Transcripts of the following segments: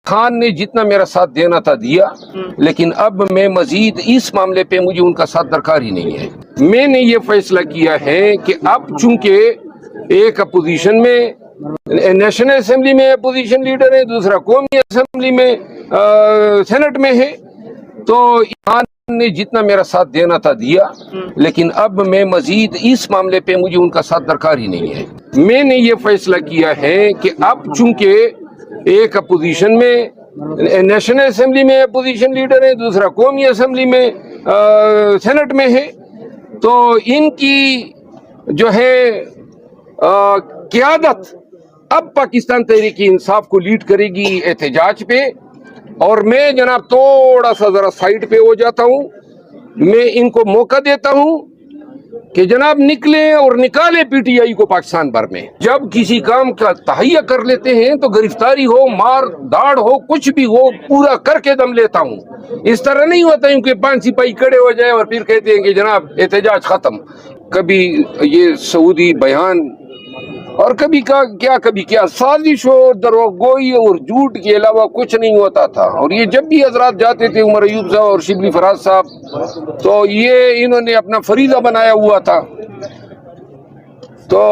खान ने जितना मेरा साथ देना था दिया, लेकिन अब मैं मजीद इस मामले पे मुझे उनका साथ दरकार ही नहीं है। मैंने ये फैसला किया है कि अब चूंकि एक अपोजिशन में नेशनल असेंबली में अपोजिशन लीडर है, दूसरा कौमी असेंबली में सेनेट में है, तो खान ने जितना मेरा साथ देना था दिया, लेकिन अब मैं मजीद इस मामले पे मुझे उनका साथ दरकार ही नहीं है। मैंने ये फैसला किया है कि अब चूंकि एक अपोजिशन में नेशनल असेंबली में अपोजिशन लीडर है, दूसरा कौमी असेंबली में सेनेट में है, तो इनकी जो है क़यादत अब पाकिस्तान तहरीक इंसाफ को लीड करेगी एहतजाज पे, और मैं जनाब थोड़ा सा जरा साइड पे हो जाता हूँ। मैं इनको मौका देता हूँ कि जनाब निकले और निकाले पीटीआई को पाकिस्तान भर में। जब किसी काम का तहैया कर लेते हैं तो गिरफ्तारी हो, मार दाड़ हो, कुछ भी हो, पूरा करके दम लेता हूँ। इस तरह नहीं होता है कि 5 सिपाही खड़े हो जाए और फिर कहते हैं कि जनाब एहतजाज खत्म। कभी ये सऊदी बयान और कभी क्या साजिश और दरोगोई और झूठ के अलावा कुछ नहीं होता था। और ये जब भी हजरात जाते थे, उमर अयूब साहब और शिबली फराज साहब, तो ये इन्होंने अपना फरीदा बनाया हुआ था। तो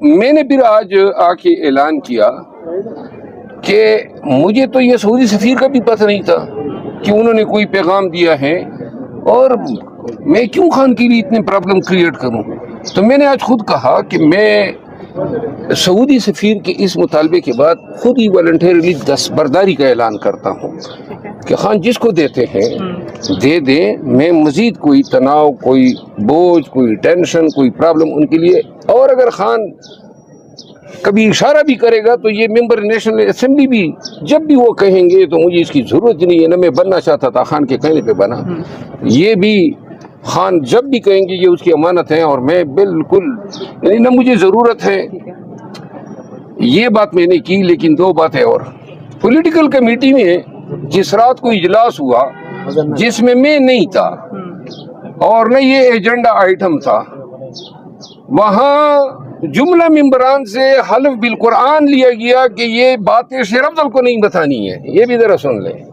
मैंने फिर आज आके ऐलान किया कि मुझे तो ये सऊदी सफीर का भी पता नहीं था कि उन्होंने कोई पैगाम दिया है, और मैं क्यों खान के लिए इतने प्रॉब्लम क्रिएट करूं। तो मैंने आज खुद कहा कि मैं सऊदी सफीर के इस मुतालबे के बाद खुद ही वॉलंटरीली दस्तबरदारी का ऐलान करता हूँ कि खान जिसको देते हैं दे दें। मैं मजीद कोई तनाव, कोई बोझ, कोई टेंशन, कोई प्रॉब्लम उनके लिए, और अगर खान कभी इशारा भी करेगा तो ये मेंबर नेशनल असेंबली भी जब भी वो कहेंगे तो मुझे इसकी जरूरत नहीं है। ना मैं बनना चाहता था, खान के कहने पे बना। ये भी खान जब भी कहेंगे ये उसकी अमानत है, और मैं बिल्कुल न मुझे ज़रूरत है। ये बात मैंने की। लेकिन 2 बातें और। पॉलिटिकल कमेटी में जिस रात को इजलास हुआ जिसमें मैं नहीं था और न ये एजेंडा आइटम था, वहाँ जुमला मेंबरान से हल्फ बिल कुरान लिया गया कि ये बातें शेर अफजल को नहीं बतानी है। ये भी जरा सुन लें।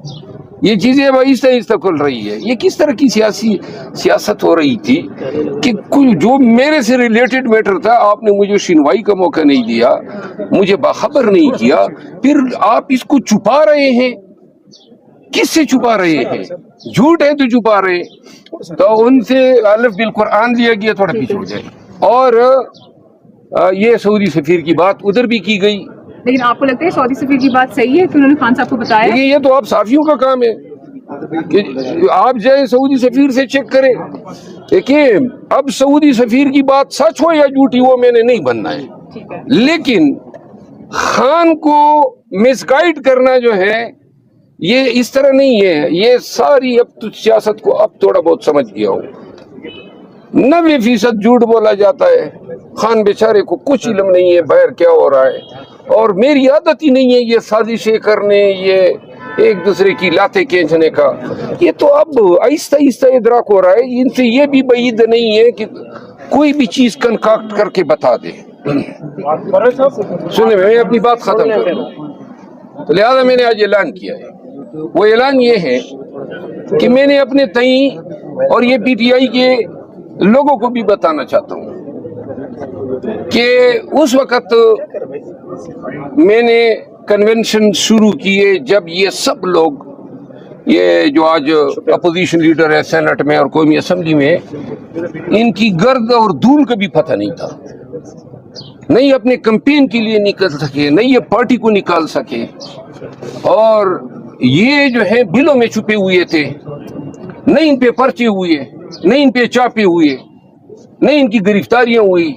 ये चीजें अब आहिस्ता खुल रही है। ये किस तरह की सियासत हो रही थी कि कुछ जो मेरे से रिलेटेड मैटर था, आपने मुझे सुनवाई का मौका नहीं दिया, मुझे बाखबर नहीं किया, फिर आप इसको छुपा रहे हैं। किससे छुपा रहे हैं? झूठ है तो छुपा रहे हैं। तो उनसे अलिफ बिल कुरान लिया गया, थोड़ा पीछे हो जाए। और ये सऊदी सफीर की बात उधर भी की गई। लेकिन आपको लगता है सऊदी सफीर की बात सही है कि उन्होंने खान साहब को बताया? देखिए, ये तो आप साफियों का काम है कि आप जाए सऊदी सफीर से चेक करें। देखिए, अब सऊदी सफीर की बात सच हो या झूठी वो मैंने नहीं बनना है, लेकिन खान को मिसगाइड करना जो है ये इस तरह नहीं है। ये सारी अब तो सियासत को अब थोड़ा बहुत समझ गया हूँ। 90% झूठ बोला जाता है। खान बेचारे को कुछ इल्म नहीं है बाहर क्या हो रहा है, और मेरी आदत ही नहीं है ये साजिशें करने, ये एक दूसरे की लातें खींचने का। ये तो अब आहिस्ता इदराक हो रहा है। इनसे ये भी बईद नहीं है कि कोई भी चीज कंकाक्ट करके बता दे। सुने, मैं अपनी बात खत्म कर लूं, तो लिहाजा मैंने आज ऐलान किया है। वो ऐलान ये है कि मैंने अपने तई और ये पीटीआई के लोगों को भी बताना चाहता हूँ कि उस वक्त मैंने कन्वेंशन शुरू किए जब ये सब लोग, ये जो आज अपोजिशन लीडर है सेनेट में और कौमी असेंबली में, इनकी गर्द और धूल का भी पता नहीं था। नहीं अपने कैंपेन के लिए निकल सके, नहीं ये पार्टी को निकाल सके, और ये जो है बिलों में छुपे हुए थे। नहीं इन पे पर्चे हुए, नहीं इन पे चापे हुए, नहीं इनकी गिरफ्तारियां हुई।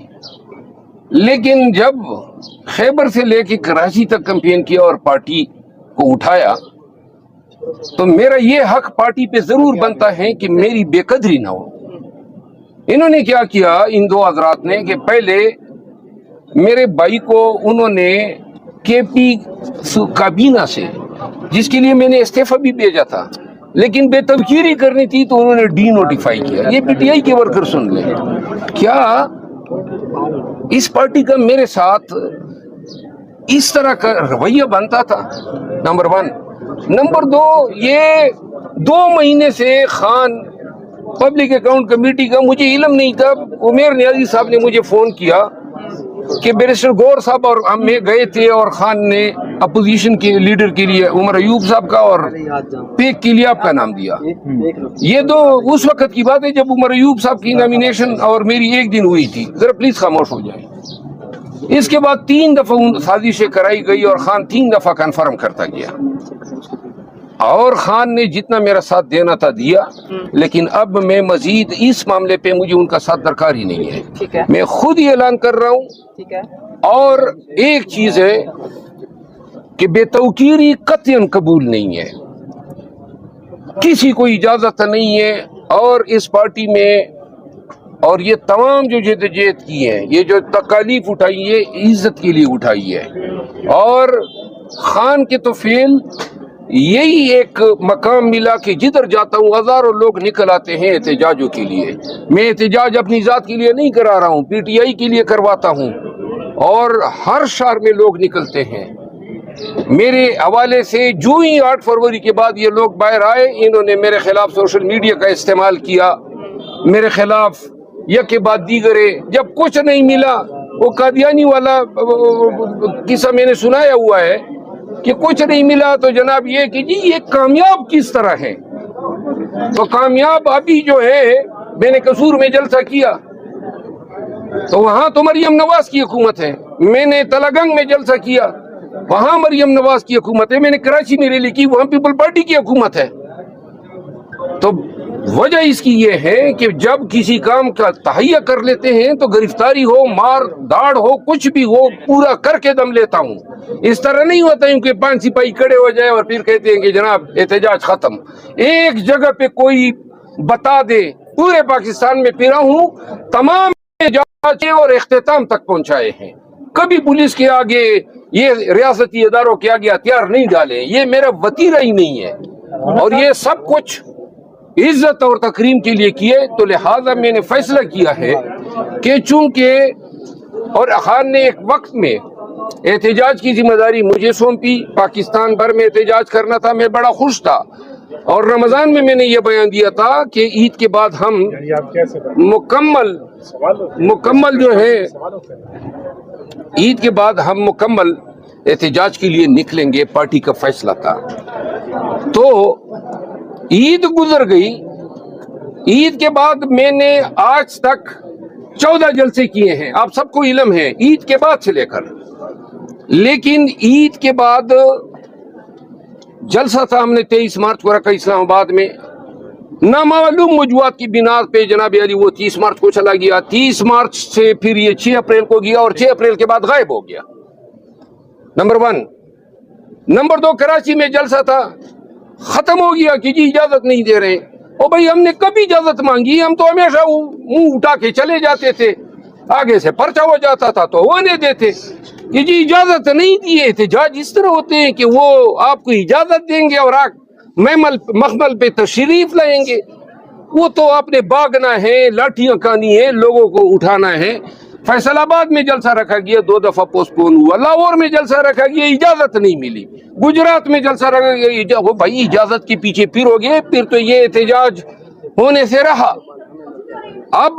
लेकिन जब खैबर से लेके कराची तक कैंपेन किया और पार्टी को उठाया, तो मेरा ये हक पार्टी पे जरूर बनता है कि मेरी बेकदरी ना हो। इन्होंने क्या किया इन 2 हजरात ने कि पहले मेरे भाई को उन्होंने केपी काबीना से, जिसके लिए मैंने इस्तीफा भी भेजा था, लेकिन बेतवकीरी करनी थी तो उन्होंने डी नोटिफाई किया। ये पीटीआई के वर्कर सुन ले, क्या इस पार्टी का मेरे साथ इस तरह का रवैया बनता था? नंबर 1। नंबर 2, ये 2 महीने से खान पब्लिक अकाउंट कमेटी का मुझे इल्म नहीं था। उमेर नियाजी साहब ने मुझे फोन किया कि बैरिस्टर गौर साहब और हम में गए थे और खान ने अपोजिशन के लीडर के लिए उमर अयूब साहब का और पेक के लिए आपका नाम दिया। ये तो उस वक्त की बात है जब उमर अयूब साहब की नॉमिनेशन और मेरी एक दिन हुई थी। जरा प्लीज खामोश हो जाए। इसके बाद 3 दफा साजिशें कराई गई और खान 3 दफा कन्फर्म करता गया और खान ने जितना मेरा साथ देना था दिया, लेकिन अब मैं मजीद इस मामले पे मुझे उनका साथ दरकार ही नहीं है। ठीक है, मैं खुद ही ऐलान कर रहा हूँ। ठीक है। और एक चीज है कि बेतौकीरी कतई कबूल नहीं है, किसी को इजाजत नहीं है। और इस पार्टी में और ये तमाम जो जद्दोजहद की है, ये जो तकालीफ उठाई है, इज्जत के लिए उठाई है। और खान के तो फेल यही एक मकाम मिला कि जिधर जाता हूँ हजारों लोग निकल आते हैं एहतजाजों के लिए। मैं एहतजाज अपनी जात के लिए नहीं करा रहा हूँ, पीटीआई के लिए करवाता हूँ और हर शहर में लोग निकलते हैं। मेरे हवाले से जो ही 8 फरवरी के बाद ये लोग बाहर आए, इन्होंने मेरे खिलाफ सोशल मीडिया का इस्तेमाल किया, मेरे खिलाफ यह के बाद दीगरे। जब कुछ नहीं मिला, वो कादियानी वाला किस्सा मैंने सुनाया हुआ है कि कुछ नहीं मिला तो जनाब ये कि जी ये कामयाब किस तरह है। तो कामयाब अभी जो है, मैंने कसूर में जलसा किया तो वहां तो मरियम नवाज की हुकूमत है। मैंने तलागंग में जलसा किया, वहां मरियम नवाज की हुकूमत है। मैंने कराची में रैली की, वहां पीपल पार्टी की हुकूमत है। तो वजह इसकी ये है कि जब किसी काम का तहैया कर लेते हैं तो गिरफ्तारी हो, मार दाड़ हो, कुछ भी हो, पूरा करके दम लेता हूं। इस तरह नहीं होता है कि 5 सिपाही खड़े हो जाए और फिर कहते हैं कि जनाब एहतजाज खत्म। एक जगह पे कोई बता दे, पूरे पाकिस्तान में फिरा हूं, तमाम एहतजाज और इख्तिताम तक पहुंचाए हैं। कभी पुलिस के आगे, ये रियासती इदारों के आगे हथियार नहीं डाले, ये मेरा वतीरा ही नहीं है। और ये सब कुछ इज्जत और तकरीम के लिए किए। तो लिहाजा मैंने फैसला किया है कि चूंकि और खान ने एक वक्त में एहतजाज की जिम्मेदारी मुझे सौंपी, पाकिस्तान भर में एहतजाज करना था, मैं बड़ा खुश था। और रमजान में मैंने ये बयान दिया था कि ईद के बाद हम मुकम्मल जो है, ईद के बाद हम मुकम्मल एहतजाज के लिए निकलेंगे, पार्टी का फैसला था। तो ईद गुजर गई। ईद के बाद मैंने आज तक 14 जलसे किए हैं, आप सबको इल्म है, ईद के बाद से लेकर। लेकिन ईद के बाद जलसा था हमने 23 मार्च को रखा इस्लामाबाद में। नामालूम वजूहात की बिना पे जनाब अली वो 30 मार्च को चला गया। 30 मार्च से फिर ये 6 अप्रैल को गया और 6 अप्रैल के बाद गायब हो गया। नंबर 1। नंबर 2, कराची में जलसा था, खत्म हो गया कि जी इजाजत नहीं दे रहे। ओ भाई, हमने कभी इजाजत मांगी? हम तो हमेशा मुंह उठा के चले जाते थे, आगे से पर्चा हो जाता था तो होने देते कि जी इजाजत नहीं दिए थे। जज इस तरह होते हैं कि वो आपको इजाजत देंगे और मखमल पे तशरीफ लाएंगे। वो तो आपने भागना है, लाठियां खानी है, लोगों को उठाना है। फैसलाबाद में जलसा रखा गया, 2 दफा पोस्टपोन हुआ। लाहौर में जलसा रखा गया, इजाजत नहीं मिली। गुजरात में जलसा रखा गया, वो भाई इजाजत के पीछे फिर हो गए, फिर तो ये एहतजाज होने से रहा। अब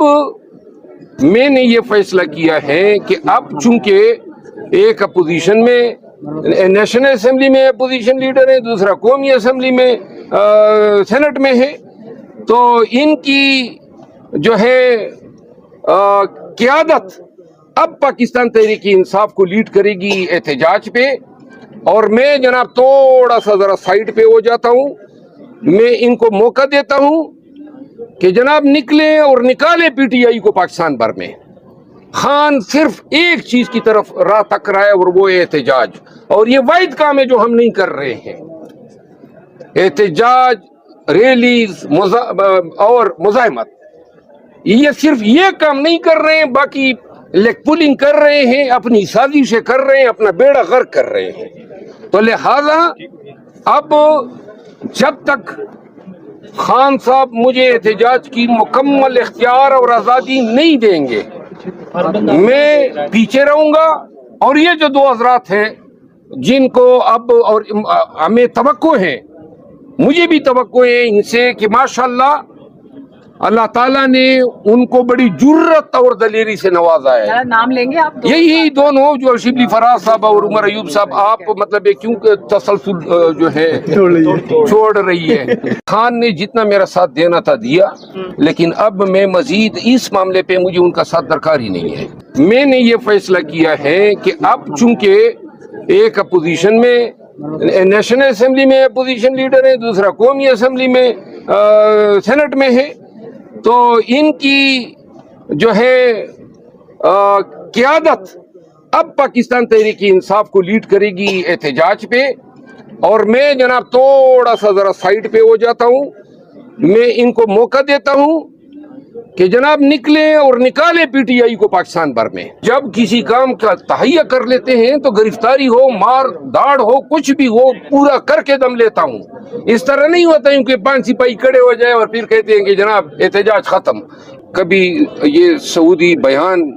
मैंने ये फैसला किया है कि अब चूंकि एक अपोजिशन में, नेशनल असेंबली में अपोजिशन लीडर है, दूसरा कौमी असेंबली में सेनेट में है, तो इनकी जो है क़यादत अब पाकिस्तान तहरीक इंसाफ को लीड करेगी एहतजाज पे। और मैं जनाब थोड़ा सा जरा साइड पे हो जाता हूँ। मैं इनको मौका देता हूँ कि जनाब निकले और निकाले पीटीआई को पाकिस्तान भर में। खान सिर्फ एक चीज की तरफ राह तक रहा है और वो एहतजाज, और ये वाहिद काम है जो हम नहीं कर रहे हैं। एहतजाज, रैलीज और मुजाहिमत, ये सिर्फ ये काम नहीं कर रहे हैं, बाकी लेग पुलिंग कर रहे हैं, अपनी साजिशें कर रहे हैं, अपना बेड़ा गर्क कर रहे हैं। तो लिहाजा अब जब तक खान साहब मुझे एहतजाज की मुकम्मल इख्तियार और आज़ादी नहीं देंगे, मैं पीछे रहूंगा। और ये जो 2 हजरात हैं, जिनको अब और हमें तवक्को है, मुझे भी तवक्को है इनसे कि माशाल्लाह अल्लाह ताला ने उनको बड़ी जुर्रत और दलेरी से नवाजा है। जरा नाम लेंगे आप? यही दोनों जो शिबली फराज साहब और उमर अयूब साहब, आप मतलब ये क्यों तसलसल जो है छोड़ रही है। खान ने जितना मेरा साथ देना था दिया, लेकिन अब मैं मजीद इस मामले पे मुझे उनका साथ दरकार ही नहीं है। मैंने ये फैसला किया है कि अब चूंकि एक अपोजिशन में, नेशनल असेंबली में अपोजिशन लीडर है, दूसरा कौमी असेंबली में सेनेट में है, तो इनकी जो है क़यादत अब पाकिस्तान तहरीक इंसाफ को लीड करेगी एहतजाज पे, और मैं जनाब थोड़ा सा जरा साइड पे हो जाता हूँ। मैं इनको मौका देता हूँ कि जनाब निकले और निकाले पीटीआई को पाकिस्तान भर में। जब किसी काम का तहैया कर लेते हैं तो गिरफ्तारी हो, मार दाड़ हो, कुछ भी हो, पूरा करके दम लेता हूँ। इस तरह नहीं होता है कि 5 सिपाही खड़े हो जाए और फिर कहते हैं कि जनाब एहतजाज खत्म। कभी ये सऊदी बयान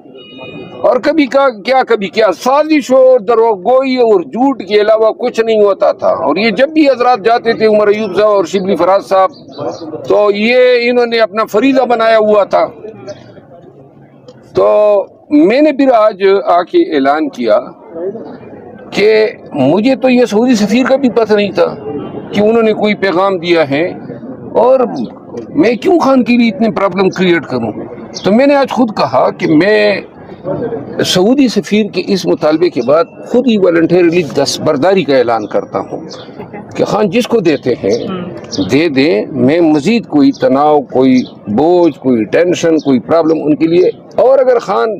और कभी क्या साजिश और दरोगोई और झूठ के अलावा कुछ नहीं होता था। और ये जब भी हजरात जाते थे, उमर अयूब साहब और शिबली फराज साहब, तो ये इन्होंने अपना फरीदा बनाया हुआ था। तो मैंने फिर आज आके ऐलान किया कि मुझे तो ये सऊदी सफीर का भी पता नहीं था कि उन्होंने कोई पैगाम दिया है, और मैं क्यों खान के लिए इतने प्रॉब्लम क्रिएट करूं। तो मैंने आज खुद कहा कि मैं सऊदी सफीर के इस मुतालबे के बाद खुद ही वॉलंटियरली दस्तबरदारी का ऐलान करता हूँ कि खान जिसको देते हैं दे दें। मैं मजीद कोई तनाव, कोई बोझ, कोई टेंशन, कोई प्रॉब्लम उनके लिए, और अगर खान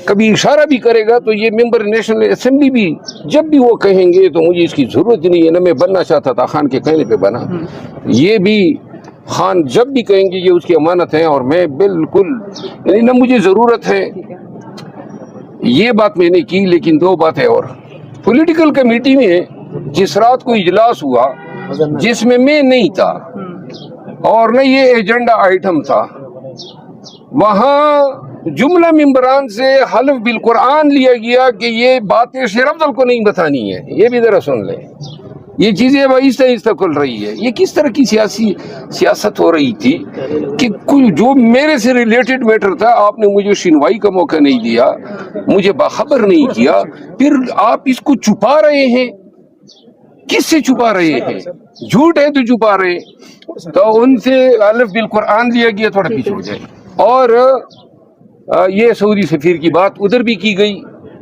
कभी इशारा भी करेगा तो ये मेंबर नेशनल असेंबली भी जब भी वो कहेंगे तो मुझे इसकी जरूरत ही नहीं है। ना मैं बनना चाहता था, खान के कहने पे बना। ये भी खान जब भी कहेंगे ये उसकी अमानत है, और मैं बिल्कुल यानी ना मुझे जरूरत है। ये बात मैंने की। लेकिन 2 बातें और। पॉलिटिकल कमेटी में जिस रात को इजलास हुआ जिसमें मैं नहीं था और न ये एजेंडा आइटम था, वहां जुमला मेंबरान से हल्फ बिल कुरान लिया गया कि ये बातें शेर अफजल को नहीं बतानी है। ये भी जरा सुन ले, ये चीजें अब आहिस्ता खुल रही है। ये किस तरह की सियासत हो रही थी कि कोई जो मेरे से रिलेटेड मैटर था, आपने मुझे सुनवाई का मौका नहीं दिया, मुझे बाखबर नहीं किया, फिर आप इसको छुपा रहे हैं। किससे छुपा रहे हैं? झूठ है तो छुपा रहे हैं। तो उनसे अलिफ बिल कुरान लिया गया, थोड़ा पीछे हो जाए। और ये सऊदी सफीर की बात उधर भी की गई।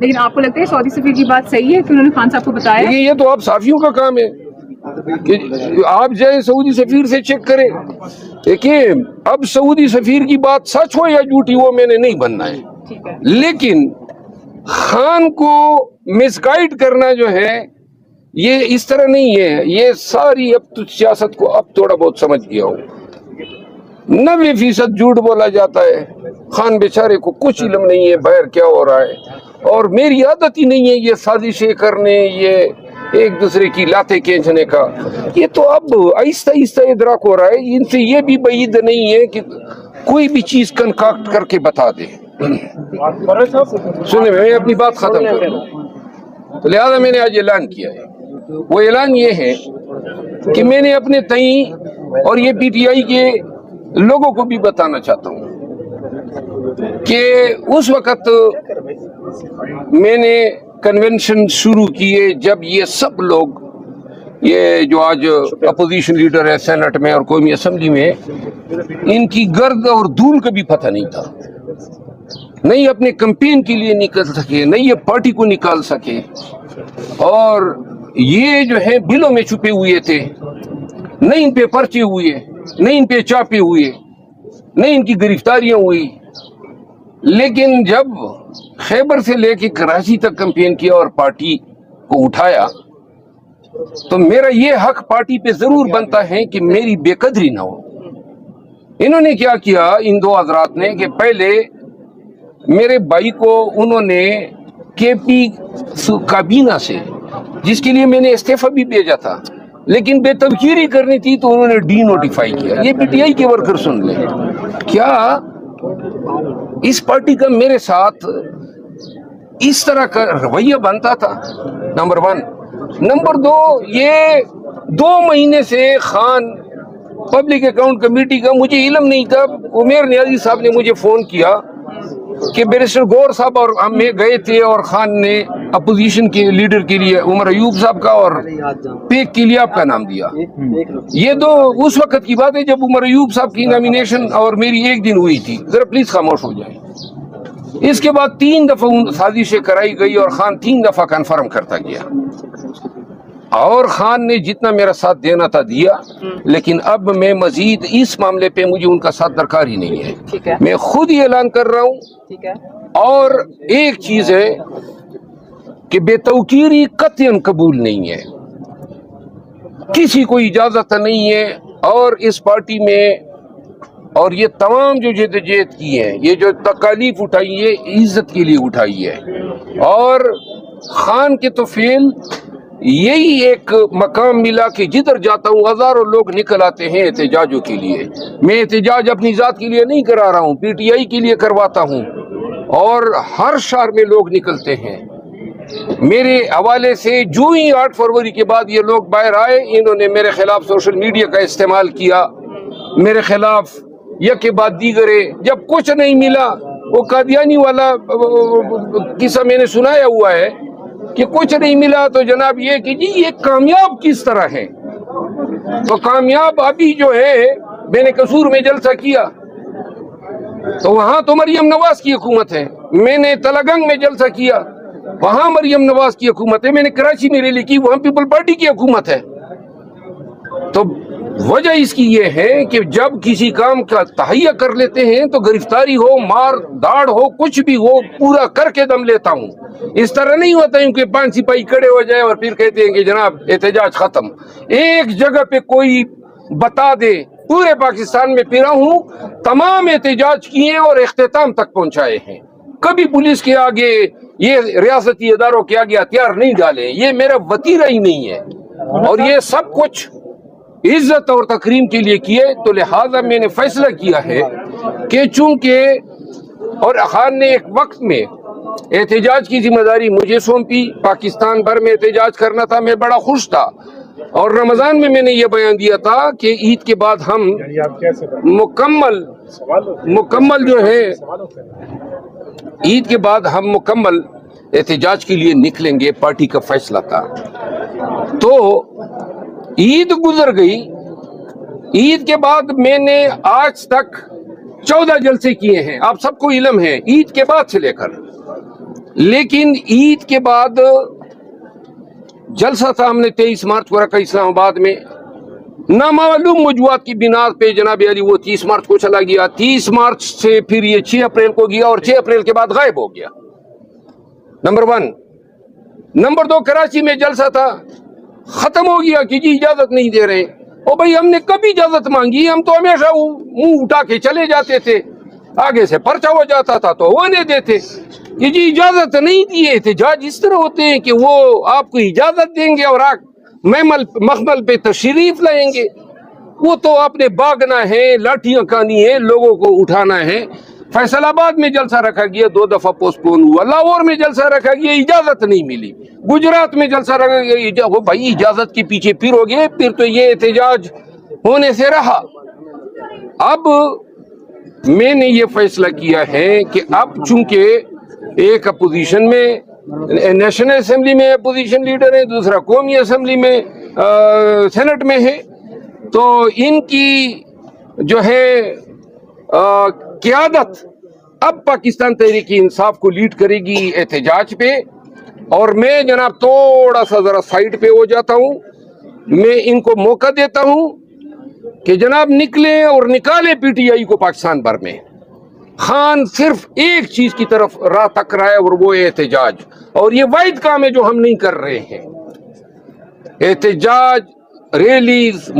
लेकिन आपको लगता है सऊदी सफीर की बात सही है कि उन्होंने खान साहब को बताया? ये तो आप साफियों का काम है कि आप जाए सऊदी सफीर से चेक करें। देखिए, अब सऊदी सफीर की बात सच हो या झूठी वो मैंने नहीं बनना है, लेकिन खान को मिसगाइड करना जो है ये इस तरह नहीं है। ये सारी अब तो सियासत को अब थोड़ा बहुत समझ गया हूँ। 90% झूठ बोला जाता है। खान बेचारे को कुछ इल्म नहीं है बाहर क्या हो रहा है, और मेरी आदत ही नहीं है ये साजिशें करने, ये एक दूसरे की लाते खींचने का। ये तो अब आहिस्ता आहिस्ता इदराक हो रहा है। इनसे ये भी बईद नहीं है कि कोई भी चीज कंकाक्ट करके बता दे। सुने, मैं अपनी बात खत्म कर लूं, तो लिहाजा मैंने आज ऐलान किया है। वो ऐलान ये है कि मैंने अपने तई और ये पीटीआई के लोगों को भी बताना चाहता हूँ कि उस वक्त मैंने कन्वेंशन शुरू किए जब ये सब लोग, ये जो आज अपोजिशन लीडर है सेनेट में और कौमी असेंबली में, इनकी गर्द और धूल का भी पता नहीं था। नहीं अपने कैंपेन के लिए निकल सके, नहीं ये पार्टी को निकाल सके, और ये जो है बिलों में छुपे हुए थे। नहीं इन पे पर्चे हुए, नहीं इन पे चापे हुए, नहीं इनकी गिरफ्तारियां हुई। लेकिन जब खैबर से लेके कराची तक कैंपेन किया और पार्टी को उठाया, तो मेरा ये हक पार्टी पे जरूर बनता है कि मेरी बेकदरी ना हो। इन्होंने क्या किया, इन 2 हजरात ने, कि पहले मेरे भाई को उन्होंने केपी काबीना से, जिसके लिए मैंने इस्तीफा भी भेजा था, लेकिन बेतबकीरी करनी थी तो उन्होंने डी नोटिफाई किया। ये पीटीआई के वर्कर सुन ले, क्या इस पार्टी का मेरे साथ اس طرح کا رویہ بنتا تھا، نمبر 1۔ نمبر 2، یہ 2 مہینے سے خان پبلک اکاؤنٹ کمیٹی کا مجھے علم نہیں تھا۔ عمیر نیازی صاحب نے مجھے فون کیا کہ بیرسٹر گور صاحب اور ہم گئے تھے، اور خان نے اپوزیشن کے لیڈر کے لیے عمر ایوب صاحب کا اور پیک کے لیے آپ کا نام دیا۔ یہ تو اس وقت کی بات ہے جب عمر ایوب صاحب کی نامینیشن اور میری 1 دن ہوئی تھی۔ ذرا پلیز خاموش ہو جائیں۔ اس کے بعد 3 دفعہ سازشیں کرائی گئی اور خان 3 دفعہ کنفرم کرتا گیا، اور خان نے جتنا میرا ساتھ دینا تھا دیا، لیکن اب میں مزید اس معاملے پہ مجھے ان کا ساتھ درکار ہی نہیں ہے۔ میں خود ہی اعلان کر رہا ہوں، اور ایک چیز ہے کہ بے توقیری قطعاً قبول نہیں ہے، کسی کو اجازت نہیں ہے۔ اور اس پارٹی میں اور یہ تمام جو جدوجہد کی ہے، یہ جو تکالیف اٹھائی ہے، عزت کے لیے اٹھائی ہے، اور خان کے تو فیل یہی ایک مقام ملا کہ جدھر جاتا ہوں ہزاروں لوگ نکل آتے ہیں احتجاجوں کے لیے۔ میں احتجاج اپنی ذات کے لیے نہیں کرا رہا ہوں، پی ٹی آئی کے لیے کرواتا ہوں، اور ہر شہر میں لوگ نکلتے ہیں۔ میرے حوالے سے جو ہی 8 فروری کے بعد یہ لوگ باہر آئے، انہوں نے میرے خلاف سوشل میڈیا کا استعمال کیا، میرے خلاف یک کے بعد دیگرے۔ جب کچھ نہیں ملا، وہ قادیانی والا قصہ میں نے سنایا ہوا ہے کہ کچھ نہیں ملا تو جناب یہ کہ جی یہ کامیاب کس طرح ہے؟ تو کامیاب ابھی جو ہے میں نے قصور میں جلسہ کیا تو وہاں تو مریم نواز کی حکومت ہے، میں نے تلگنگ میں جلسہ کیا وہاں مریم نواز کی حکومت ہے، میں نے کراچی میں ریلی کی وہاں پیپل پارٹی کی حکومت ہے۔ تو وجہ اس کی یہ ہے کہ جب کسی کام کا تہیہ کر لیتے ہیں تو گرفتاری ہو، مار داڑ ہو، کچھ بھی ہو، پورا کر کے دم لیتا ہوں۔ اس طرح نہیں ہوتا ہے کہ 5 سپاہی کھڑے ہو جائے اور پھر کہتے ہیں کہ جناب احتجاج ختم۔ ایک جگہ پہ کوئی بتا دے، پورے پاکستان میں پھرا ہوں، تمام احتجاج کیے اور اختتام تک پہنچائے ہیں۔ کبھی پولیس کے آگے، یہ ریاستی اداروں کے آگے ہتھیار نہیں ڈالے، یہ میرا وتیرہ ہی نہیں ہے، اور یہ سب کچھ عزت اور تکریم کے لیے کیے۔ تو لہذا میں نے فیصلہ کیا ہے کہ چونکہ اور خان نے ایک وقت میں احتجاج کی ذمہ داری مجھے سونپی، پاکستان بھر میں احتجاج کرنا تھا، میں بڑا خوش تھا، اور رمضان میں نے یہ بیان دیا تھا کہ عید کے بعد ہم مکمل جو ہے عید کے بعد ہم مکمل احتجاج کے لیے نکلیں گے، پارٹی کا فیصلہ تھا۔ تو عید گزر گئی، عید کے بعد میں نے آج تک 14 جلسے کیے ہیں، آپ سب کو علم ہے، عید کے بعد سے لے کر۔ لیکن عید کے بعد جلسہ تھا ہم نے 23 مارچ کو رکھا اسلام آباد میں، نامعلوم وجوہات کی بنا پہ جناب علی وہ 30 مارچ کو چلا گیا، 30 مارچ سے پھر یہ 6 اپریل کو گیا، اور 6 اپریل کے بعد غائب ہو گیا، نمبر 1۔ نمبر 2، کراچی میں جلسہ تھا، ختم ہو گیا کہ جی اجازت نہیں دے رہے۔ او بھائی ہم نے کبھی اجازت مانگی؟ ہم تو ہمیشہ منہ اٹھا کے چلے جاتے تھے، آگے سے پرچہ ہو جاتا تھا تو ہونے دیتے کہ جی اجازت نہیں دیے۔ احتجاج اس طرح ہوتے ہیں کہ وہ آپ کو اجازت دیں گے اور مخمل پہ تشریف لائیں گے، وہ تو آپ نے باغنا ہے، لاٹھیاں کھانی ہے، لوگوں کو اٹھانا ہے۔ فیصل آباد میں جلسہ رکھا گیا، 2 دفعہ پوسٹ پون ہوا، لاہور میں جلسہ رکھا گیا، اجازت نہیں ملی، گجرات میں جلسہ رکھا گیا، وہ بھائی اجازت کے پیچھے پھر ہو گئے، پھر تو یہ احتجاج ہونے سے رہا۔ اب میں نے یہ فیصلہ کیا ہے کہ اب چونکہ ایک اپوزیشن میں، نیشنل اسمبلی میں اپوزیشن لیڈر ہے، دوسرا قومی اسمبلی میں سینٹ میں ہے، تو ان کی جو ہے قیادت اب پاکستان تحریک انصاف کو لیڈ کرے گی احتجاج پہ، اور میں جناب تھوڑا سا ذرا سائڈ پہ ہو جاتا ہوں، میں ان کو موقع دیتا ہوں کہ جناب نکلیں اور نکالیں پی ٹی آئی کو پاکستان بھر میں۔ خان صرف ایک چیز کی طرف راہ تک رہا ہے اور وہ احتجاج، اور یہ واحد کام ہے جو ہم نہیں کر رہے ہیں، احتجاج، ریلیز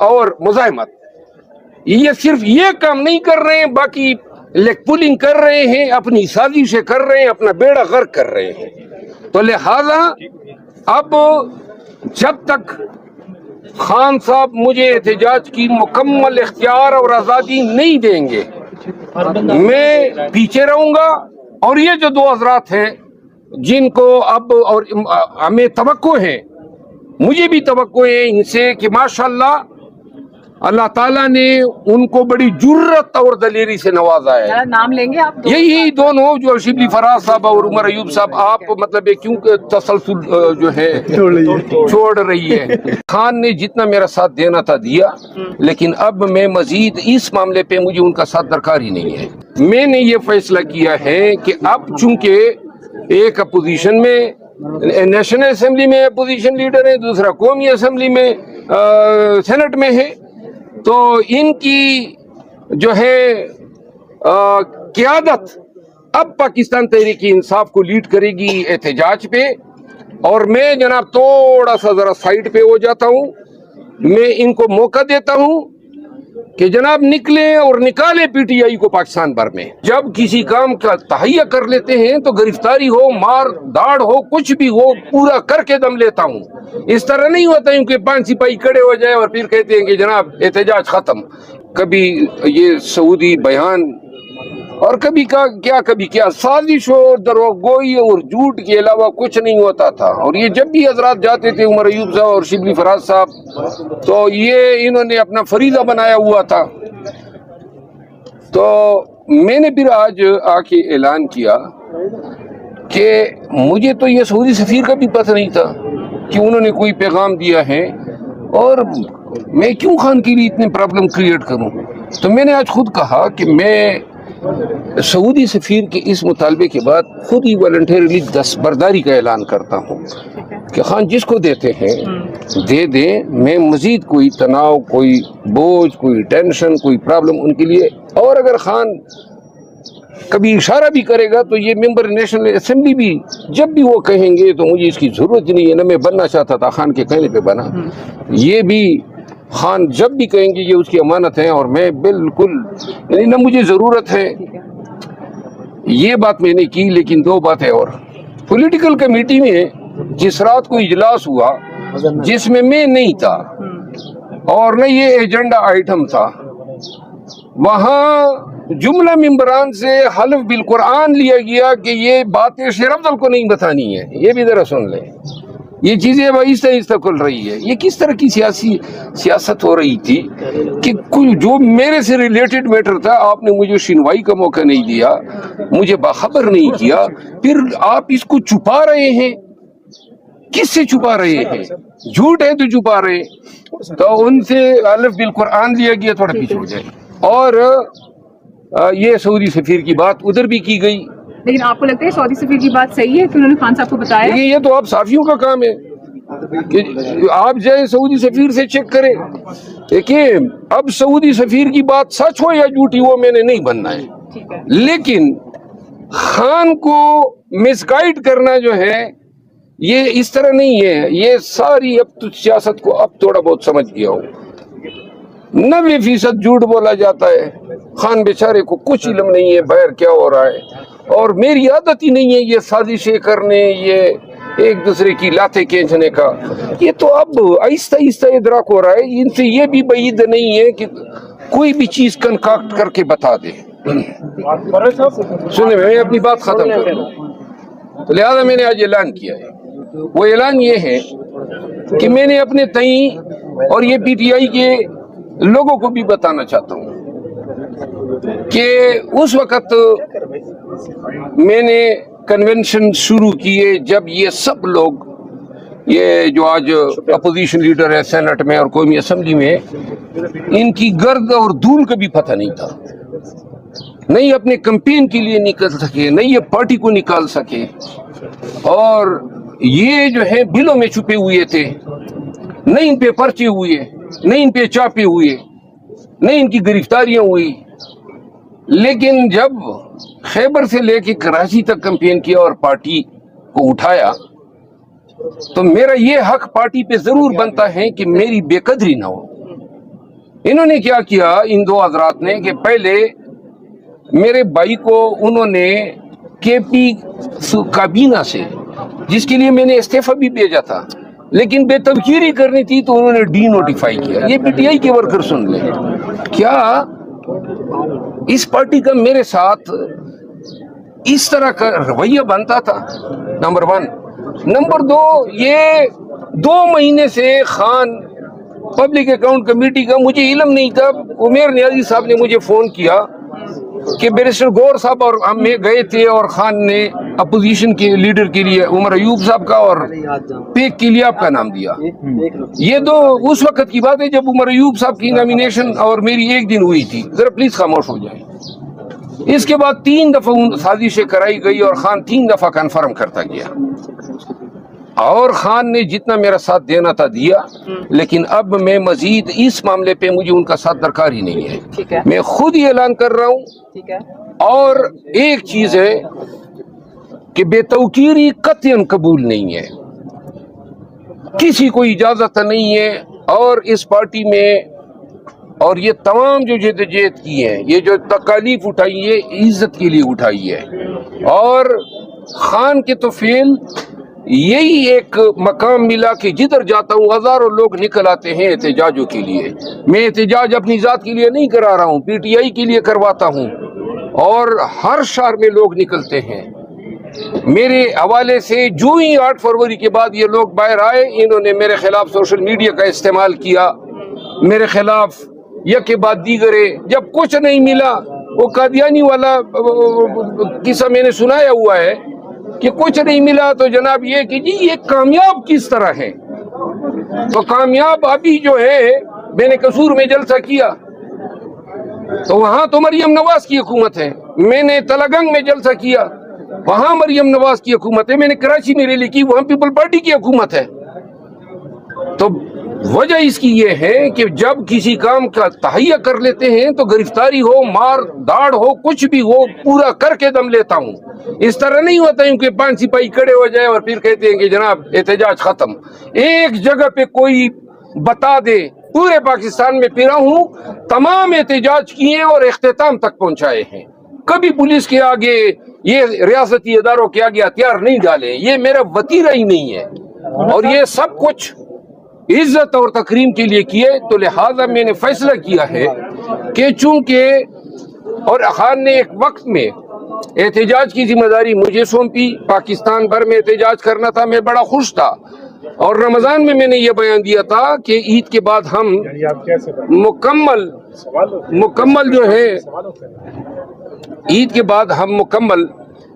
اور مزاحمت، یہ صرف یہ کام نہیں کر رہے ہیں، باقی لیگ پولنگ کر رہے ہیں، اپنی سازشیں کر رہے ہیں، اپنا بیڑا غرق کر رہے ہیں۔ تو لہذا اب جب تک خان صاحب مجھے احتجاج کی مکمل اختیار اور آزادی نہیں دیں گے، میں پیچھے رہوں گا، اور یہ جو 2 حضرات ہیں जिनको अब और हमें तवक्को है, मुझे भी तवक्को है इनसे कि माशाल्लाह अल्लाह ताला ने उनको बड़ी जुर्रत और दलेरी से नवाजा है। जरा नाम लेंगे आप? यही दोनों जो शिबली फराज साहब और उमर अयूब साहब, आप मतलब ये क्यों तसलसल जो है छोड़ रही है। खान ने जितना मेरा साथ देना था दिया, लेकिन अब मैं मजीद इस मामले पे मुझे उनका साथ दरकार ही नहीं है। मैंने ये फैसला किया है कि अब चूंकि एक अपोजिशन में, नेशनल असेंबली में अपोजिशन लीडर है, दूसरा कौमी असेंबली में सेनेट में है, तो इनकी जो है क़यादत अब पाकिस्तान तहरीक इंसाफ को लीड करेगी एहतजाज पे। और मैं जनाब थोड़ा सा जरा साइड पे हो जाता हूँ, मैं इनको मौका देता हूँ कि जनाब निकले और निकाले पीटीआई को पाकिस्तान भर में। जब किसी काम का तहैया कर लेते हैं तो गिरफ्तारी हो, मार दाड़ हो, कुछ भी हो, पूरा करके दम लेता हूँ। इस तरह नहीं होता है कि 5 सिपाही खड़े हो जाए और फिर कहते हैं कि जनाब एहतजाज खत्म। कभी ये सऊदी बयान और कभी क्या साजिश और दरोगोई और झूठ के अलावा कुछ नहीं होता था। और ये जब भी हजरात जाते थे, उमर अयूब साहब और शिबली फराज साहब, तो ये इन्होंने अपना फरीदा बनाया हुआ था। तो मैंने फिर आज आके ऐलान किया कि मुझे तो ये सऊदी सफीर का भी पता नहीं था कि उन्होंने कोई पैगाम दिया है, और मैं क्यों खान के लिए इतने प्रॉब्लम क्रिएट करूं। तो मैंने आज खुद कहा कि मैं सऊदी सफीर के इस मुतालबे के बाद खुद ही वॉलंटियरली दस्तबरदारी का ऐलान करता हूँ कि खान जिसको देते हैं दे दें। मैं मजीद कोई तनाव, कोई बोझ, कोई टेंशन, कोई प्रॉब्लम उनके लिए, और अगर खान कभी इशारा भी करेगा तो ये मेंबर नेशनल असेंबली भी जब भी वो कहेंगे तो मुझे इसकी जरूरत नहीं है। ना मैं बनना चाहता था, खान के कहने पे बना। ये भी खान जब भी कहेंगे ये उसकी अमानत है, और मैं बिल्कुल यानी ना मुझे जरूरत है। ये बात मैंने की। लेकिन 2 बातें और। पॉलिटिकल कमेटी में जिस रात को इजलास हुआ जिसमें मैं नहीं था और न ये एजेंडा आइटम था, वहां जुमला मेंबरान से हल्फ बिल कुरान लिया गया कि ये बातें शेर अफजल को नहीं बतानी है। ये भी जरा सुन लें, ये चीजें अब आहिस्ता खुल रही है। ये किस तरह की सियासत हो रही थी कि कोई जो मेरे से रिलेटेड मैटर था, आपने मुझे सुनवाई का मौका नहीं दिया, मुझे बाखबर नहीं किया, फिर आप इसको छुपा रहे हैं। किससे छुपा रहे हैं? झूठ है तो छुपा रहे हैं। तो उनसे हल्फ बिल कुरान लिया गया, थोड़ा पीछे हो जाए। और ये सऊदी सफीर की बात उधर भी की गई। लेकिन आपको लगता है सऊदी सफीर की बात सही है कि उन्होंने खान साहब को बताया? देखिए, ये तो आप साफियों का काम है कि आप जाए सऊदी सफीर से चेक करें। देखिए, अब सऊदी सफीर की बात सच हो या झूठी, वो मैंने नहीं बनना है, लेकिन खान को मिसगाइड करना जो है ये इस तरह नहीं है। ये सारी अब तो सियासत को अब थोड़ा बहुत समझ गया हूँ। 90% झूठ बोला जाता है। खान बेचारे को कुछ इल्म नहीं है बाहर क्या हो रहा है, और मेरी आदत ही नहीं है ये साजिशें करने, ये एक दूसरे की लाते खींचने का। ये तो अब आहिस्ता इदराक हो रहा है। इनसे ये भी बईद नहीं है कि कोई भी चीज कंकाक्ट करके बता दे। सुने, मैं अपनी बात खत्म कर लूं, तो लिहाजा मैंने आज ऐलान किया है। वो ऐलान ये है कि मैंने अपने तई और ये पीटीआई के लोगों को भी बताना चाहता हूँ कि उस वक्त मैंने कन्वेंशन शुरू किए जब ये सब लोग, ये जो आज अपोजिशन लीडर है सेनेट में और कौमी असेंबली में, इनकी गर्द और धूल का भी पता नहीं था। नहीं अपने कैंपेन के लिए निकल सके, नहीं ये पार्टी को निकाल सके, और ये जो है बिलों में छुपे हुए थे। नहीं इन पे पर्चे हुए, नहीं इन पे चापे हुए, नहीं इनकी गिरफ्तारियां हुई। लेकिन जब खैबर से लेके कराची तक कैंपेन किया और पार्टी को उठाया, तो मेरा ये हक पार्टी पे जरूर बनता है कि मेरी बेकदरी ना हो। इन्होंने क्या किया, इन 2 हजरात ने, कि पहले मेरे भाई को उन्होंने केपी काबीना से, जिसके लिए मैंने इस्तीफा भी भेजा था, लेकिन बेतबकीरी करनी थी तो उन्होंने डी नोटिफाई किया। ये पीटीआई के वर्कर सुन ले, क्या इस पार्टी का मेरे साथ इस तरह का रवैया बनता था, नंबर 1। नंबर 2, ये 2 महीने से खान पब्लिक अकाउंट कमेटी का मुझे इल्म नहीं था। उमेर नियाजी साहब ने मुझे फोन किया कि बैरिस्टर गौर साहब और हम में गए थे और खान ने अपोजिशन के लीडर के लिए उमर अयूब साहब का और पेक के लिए आपका नाम दिया। ये तो उस वक्त की बात है जब उमर अयूब साहब की नॉमिनेशन और मेरी एक दिन हुई थी। जरा प्लीज खामोश हो जाए। इसके बाद 3 दफा साजिशें कराई गई और खान 3 दफा कन्फर्म करता गया और खान ने जितना मेरा साथ देना था दिया, लेकिन अब मैं मजीद इस मामले पे मुझे उनका साथ दरकार ही नहीं है। ठीक है, मैं खुद ही ऐलान कर रहा हूँ। ठीक है। और एक चीज है कि बेतौकीरी कतई कबूल नहीं है, किसी को इजाजत नहीं है। और इस पार्टी में और ये तमाम जो जद्दोजहद की है, ये जो तकालीफ उठाई है, इज्जत के लिए उठाई है। और खान के तो फेल यही एक मकाम मिला कि जिधर जाता हूँ हजारों लोग निकल आते हैं एहतजाजों के लिए। मैं एहतजाज अपनी जात के लिए नहीं करा रहा हूँ, पीटीआई के लिए करवाता हूँ और हर शहर में लोग निकलते हैं। मेरे हवाले से जो ही 8 फरवरी के बाद ये लोग बाहर आए, इन्होंने मेरे खिलाफ सोशल मीडिया का इस्तेमाल किया, मेरे खिलाफ यह के बाद दीगरे। जब कुछ नहीं मिला, वो कादियानी वाला किस्सा मैंने सुनाया हुआ है कि कुछ नहीं मिला तो जनाब ये कि जी ये कामयाब किस तरह है। तो कामयाब अभी जो है, मैंने कसूर में जलसा किया तो वहां तो मरियम नवाज की हुकूमत है। मैंने तलागंग में जलसा किया, वहां मरियम नवाज की हुकूमत है। मैंने कराची में रैली की, वहां पीपल पार्टी की हुकूमत है। तो वजह इसकी ये है कि जब किसी काम का तहैया कर लेते हैं तो गिरफ्तारी हो, मार दाड़ हो, कुछ भी हो, पूरा करके दम लेता हूँ। इस तरह नहीं होता है कि 5 सिपाही खड़े हो जाए और फिर कहते हैं कि जनाब एहतजाज खत्म। एक जगह पे कोई बता दे, पूरे पाकिस्तान में फिरा हूँ, तमाम एहतजाज किए और इख्तिताम तक पहुंचाए हैं। कभी पुलिस के आगे, ये रियासती इदारों के आगे हथियार नहीं डाले, ये मेरा वतीरा ही नहीं है। और ये सब कुछ इज्जत और तकरीम के लिए किए। तो लिहाजा मैंने फैसला किया है कि चूंकि और खान ने एक वक्त में एहतजाज की जिम्मेदारी मुझे सौंपी, पाकिस्तान भर में एहतजाज करना था, मैं बड़ा खुश था। और रमजान में मैंने ये बयान दिया था कि ईद के बाद हम मुकम्मल जो है, ईद के बाद हम मुकम्मल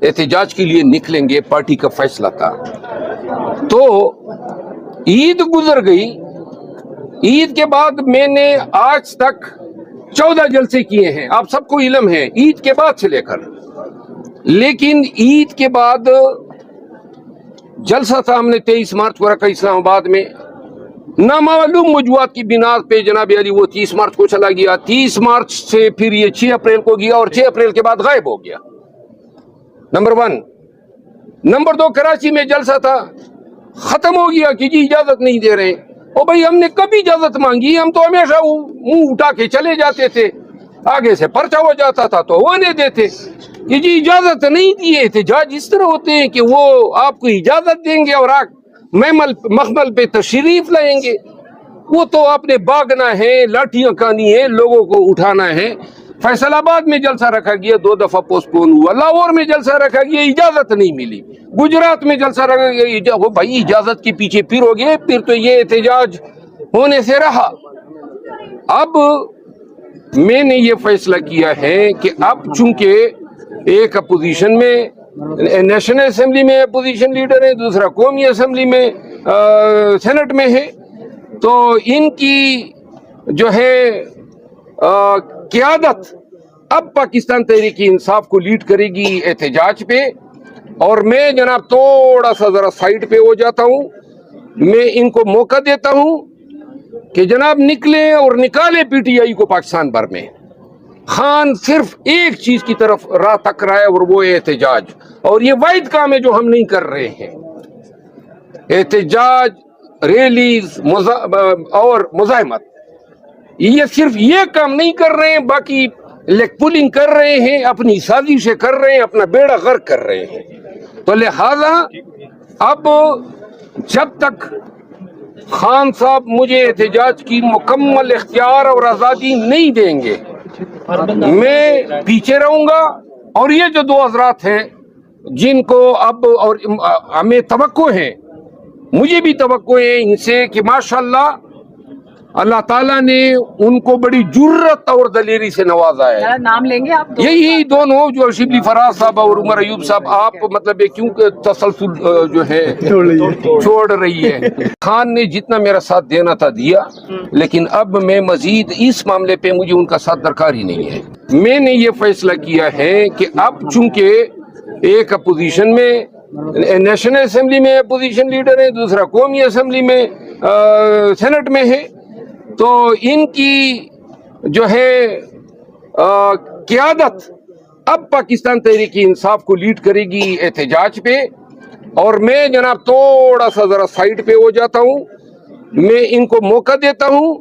एहतजाज के लिए निकलेंगे, पार्टी का फैसला था। तो ईद गुजर गई, ईद के बाद मैंने आज तक 14 जलसे किए हैं, आप सबको इल्म है, ईद के बाद से लेकर। लेकिन ईद के बाद जलसा था हमने 23 मार्च को रखा इस्लामाबाद में, नामालूम वजूहात की बिना पे जनाब अली वो 30 मार्च को चला गया। 30 मार्च से फिर ये 6 अप्रैल को गया और 6 अप्रैल के बाद गायब हो गया, नंबर 1। नंबर 2, कराची में जलसा था, खत्म हो गया कि जी इजाजत नहीं दे रहे। ओ भाई, हमने कभी इजाजत मांगी? हम तो हमेशा मुंह उठा के चले जाते थे, आगे से पर्चा हो जाता था तो होने देते कि जी इजाजत नहीं दी। एहतजाज इस तरह होते हैं कि वो आपको इजाजत देंगे और मखमल पे तशरीफ लाएंगे। वो तो आपने भागना है, लाठियां खानी है, लोगों को उठाना है। फैसलाबाद में जलसा रखा गया, 2 दफा पोस्टपोन हुआ। लाहौर में जलसा रखा गया, इजाजत नहीं मिली। गुजरात में जलसा रखा गया, वो भाई इजाजत के पीछे फिर हो गए, फिर तो ये एहतजाज होने से रहा। अब मैंने ये फैसला किया है कि अब चूंकि एक अपोजिशन में, नेशनल असेंबली में अपोजिशन लीडर है, दूसरा कौमी असेंबली में सेनेट में है, तो इनकी जो है क़यादत अब पाकिस्तान तहरीक इंसाफ को लीड करेगी एहतजाज पे। और मैं जनाब थोड़ा सा जरा साइड पे हो जाता हूँ, मैं इनको मौका देता हूँ कि जनाब निकले और निकाले पीटीआई को पाकिस्तान भर में। खान सिर्फ एक चीज की तरफ राह तक रहा है और वो एहतजाज, और ये वाहिद काम है जो हम नहीं कर रहे हैं। एहतजाज, रैलीज और मुजाहिमत, ये सिर्फ ये काम नहीं कर रहे हैं, बाकी लेग पुलिंग कर रहे हैं, अपनी साजिशें कर रहे हैं, अपना बेड़ा गर्क कर रहे हैं। तो लिहाजा अब जब तक खान साहब मुझे एहतजाज की मुकम्मल इख्तियार और आज़ादी नहीं देंगे, मैं पीछे रहूंगा। और ये जो 2 हज़रात हैं, جن کو اب اور ہمیں توقع ہے، مجھے بھی توقع ہے ان سے کہ ماشاءاللہ اللہ تعالیٰ نے ان کو بڑی جرت اور دلیری سے نوازا ہے۔ نام لیں گے آپ؟ یہی دونوں جو شبلی فراز صاحب اور عمر ایوب صاحب، آپ مطلب کیوں کہ تسلسل جو ہے چھوڑ رہی ہے۔ خان نے جتنا میرا ساتھ دینا تھا دیا، لیکن اب میں مزید اس معاملے پہ مجھے ان کا ساتھ درکار ہی نہیں ہے۔ میں نے یہ فیصلہ کیا ہے کہ اب چونکہ ایک اپوزیشن میں نیشنل اسمبلی میں اپوزیشن لیڈر ہے، دوسرا قومی اسمبلی میں سینٹ میں ہے، تو ان کی جو ہے قیادت اب پاکستان تحریک انصاف کو لیڈ کرے گی احتجاج پہ، اور میں جناب تھوڑا سا ذرا سائڈ پہ ہو جاتا ہوں۔ میں ان کو موقع دیتا ہوں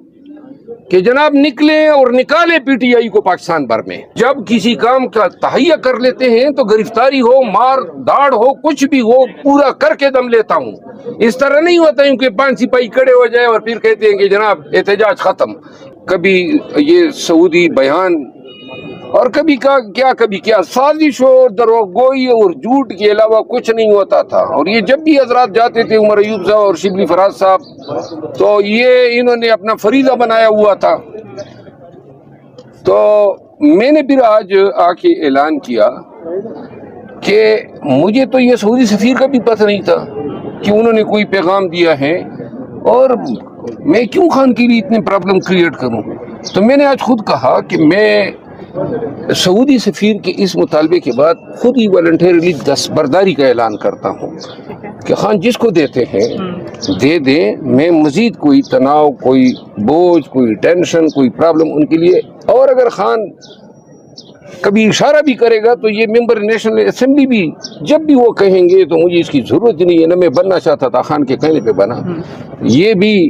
کہ جناب نکلیں اور نکالیں پی ٹی آئی کو پاکستان بھر میں۔ جب کسی کام کا تہیہ کر لیتے ہیں تو گرفتاری ہو، مار داڑ ہو، کچھ بھی ہو، پورا کر کے دم لیتا ہوں۔ اس طرح نہیں ہوتا ہے کہ 5 سپاہی کھڑے ہو جائے اور پھر کہتے ہیں کہ جناب احتجاج ختم۔ کبھی یہ سعودی بیان اور کبھی کیا سازش اور دروغگوئی اور جھوٹ کے علاوہ کچھ نہیں ہوتا تھا۔ اور یہ جب بھی حضرات جاتے تھے، عمر ایوب صاحب اور شبلی فراز صاحب، تو یہ انہوں نے اپنا فریضہ بنایا ہوا تھا۔ تو میں نے پھر آج آ کے اعلان کیا کہ مجھے تو یہ سعودی سفیر کا بھی پتہ نہیں تھا کہ انہوں نے کوئی پیغام دیا ہے، اور میں کیوں خان کے لیے اتنے پرابلم کریٹ کروں۔ تو میں نے آج خود کہا کہ میں سعودی سفیر کے اس مطالبے کے بعد خود ہی والنٹیرلی دستبرداری کا اعلان کرتا ہوں کہ خان جس کو دیتے ہیں دے دیں، میں مزید کوئی تناؤ، کوئی بوجھ، کوئی ٹینشن، کوئی پرابلم ان کے لیے، اور اگر خان کبھی اشارہ بھی کرے گا تو یہ ممبر نیشنل اسمبلی بھی جب بھی وہ کہیں گے تو مجھے اس کی ضرورت نہیں ہے، نہ میں بننا چاہتا تھا، خان کے کہنے پہ بنا۔ یہ بھی